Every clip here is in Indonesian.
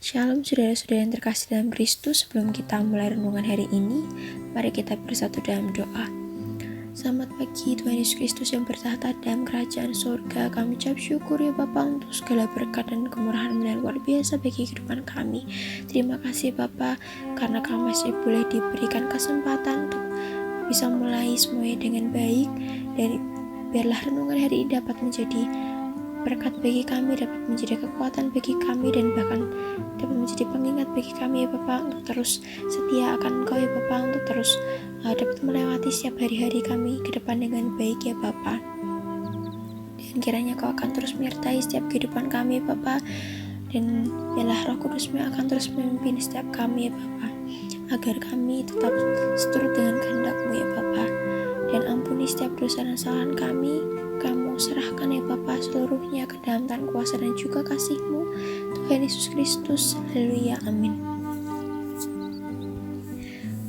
Shalom saudara-saudara yang terkasih dalam Kristus. Sebelum kita mulai renungan hari ini, mari kita bersatu dalam doa. Selamat pagi Tuhan Yesus Kristus yang bertahta dalam kerajaan surga. Kami ucap syukur ya Bapa untuk segala berkat dan kemurahan yang luar biasa bagi kehidupan kami. Terima kasih Bapa, karena kami masih boleh diberikan kesempatan untuk bisa mulai semuanya dengan baik. Dan biarlah renungan hari ini dapat menjadi berkat bagi kami, dapat menjadi kekuatan bagi kami, dan bahkan dapat menjadi pengingat bagi kami ya Bapa, untuk terus setia akan Engkau ya Bapa, untuk terus dapat melewati setiap hari-hari kami ke depan dengan baik ya Bapa. Dan kiranya Kau akan terus menyertai setiap kehidupan kami ya Bapa, dan biarlah Roh Kudus-Mu akan terus memimpin setiap kami ya Bapa, agar kami tetap seturut dengan kehendak-Mu ya Bapa. Dan ampuni setiap dosa dan kesalahan kami. Kamu serahkan ya Bapa seluruhnya ke dalam tangan kuasa dan juga kasih-Mu, Tuhan Yesus Kristus. Haleluya, amin.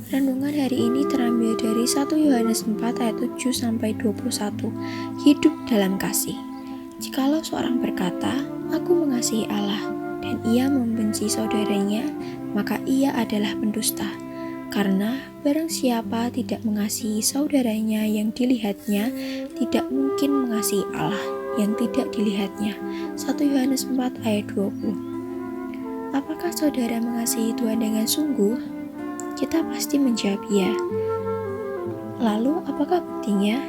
Renungan hari ini terambil dari 1 Yohanes 4 ayat 7-21. Hidup dalam kasih. Jikalau seorang berkata, aku mengasihi Allah, dan ia membenci saudaranya, maka ia adalah pendusta. Karena barang siapa tidak mengasihi saudaranya yang dilihatnya, tidak mungkin mengasihi Allah yang tidak dilihatnya. 1 Yohanes 4 ayat 20. Apakah saudara mengasihi Tuhan dengan sungguh? Kita pasti menjawab ya. Lalu apakah buktinya?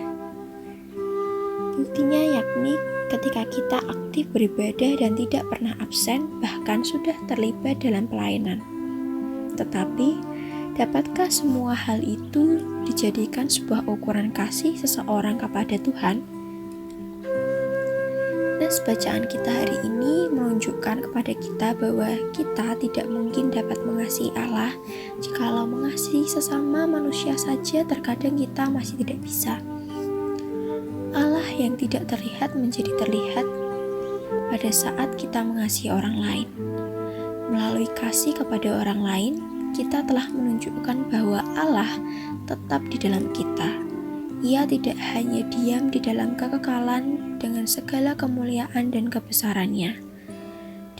Buktinya yakni ketika kita aktif beribadah dan tidak pernah absen, bahkan sudah terlibat dalam pelayanan. Tetapi dapatkah semua hal itu dijadikan sebuah ukuran kasih seseorang kepada Tuhan? Nas bacaan kita hari ini menunjukkan kepada kita bahwa kita tidak mungkin dapat mengasihi Allah jikalau mengasihi sesama manusia saja terkadang kita masih tidak bisa. Allah yang tidak terlihat menjadi terlihat pada saat kita mengasihi orang lain. Melalui kasih kepada orang lain, kita telah menunjukkan bahwa Allah tetap di dalam kita. Ia tidak hanya diam di dalam kekekalan dengan segala kemuliaan dan kebesarannya.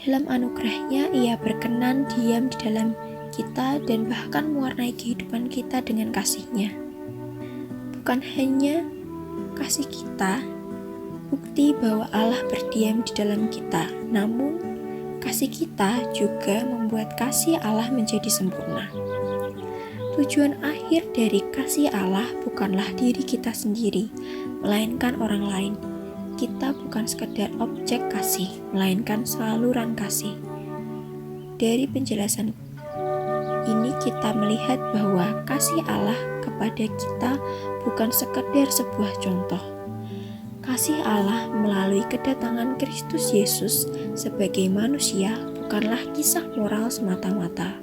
Dalam anugerahnya, Ia berkenan diam di dalam kita dan bahkan mewarnai kehidupan kita dengan kasih-Nya. Bukan hanya kasih kita, bukti bahwa Allah berdiam di dalam kita, namun kasih kita juga membuat kasih Allah menjadi sempurna. Tujuan akhir dari kasih Allah bukanlah diri kita sendiri, melainkan orang lain. Kita bukan sekedar objek kasih, melainkan saluran kasih. Dari penjelasan ini kita melihat bahwa kasih Allah kepada kita bukan sekedar sebuah contoh. Kasih Allah melalui kedatangan Kristus Yesus sebagai manusia bukanlah kisah moral semata-mata.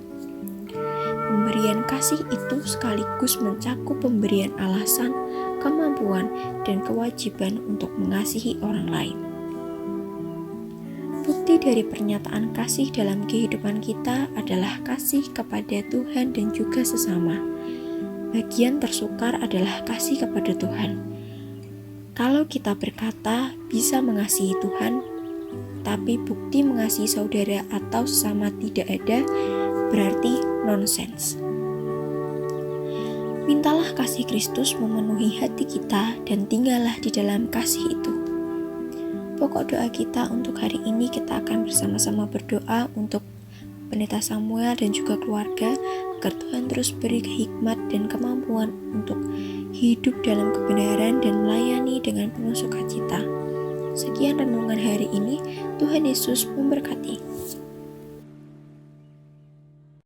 Pemberian kasih itu sekaligus mencakup pemberian alasan, kemampuan, dan kewajiban untuk mengasihi orang lain. Bukti dari pernyataan kasih dalam kehidupan kita adalah kasih kepada Tuhan dan juga sesama. Bagian tersukar adalah kasih kepada Tuhan. Kalau kita berkata bisa mengasihi Tuhan, tapi bukti mengasihi saudara atau sesama tidak ada, berarti nonsens. Mintalah kasih Kristus memenuhi hati kita dan tinggallah di dalam kasih itu. Pokok doa kita untuk hari ini, kita akan bersama-sama berdoa untuk Pendeta Samuel dan juga keluarga, agar Tuhan terus beri hikmat dan kemampuan untuk hidup dalam kebenaran dan melayani dengan penuh sukacita. Sekian renungan hari ini, Tuhan Yesus memberkati.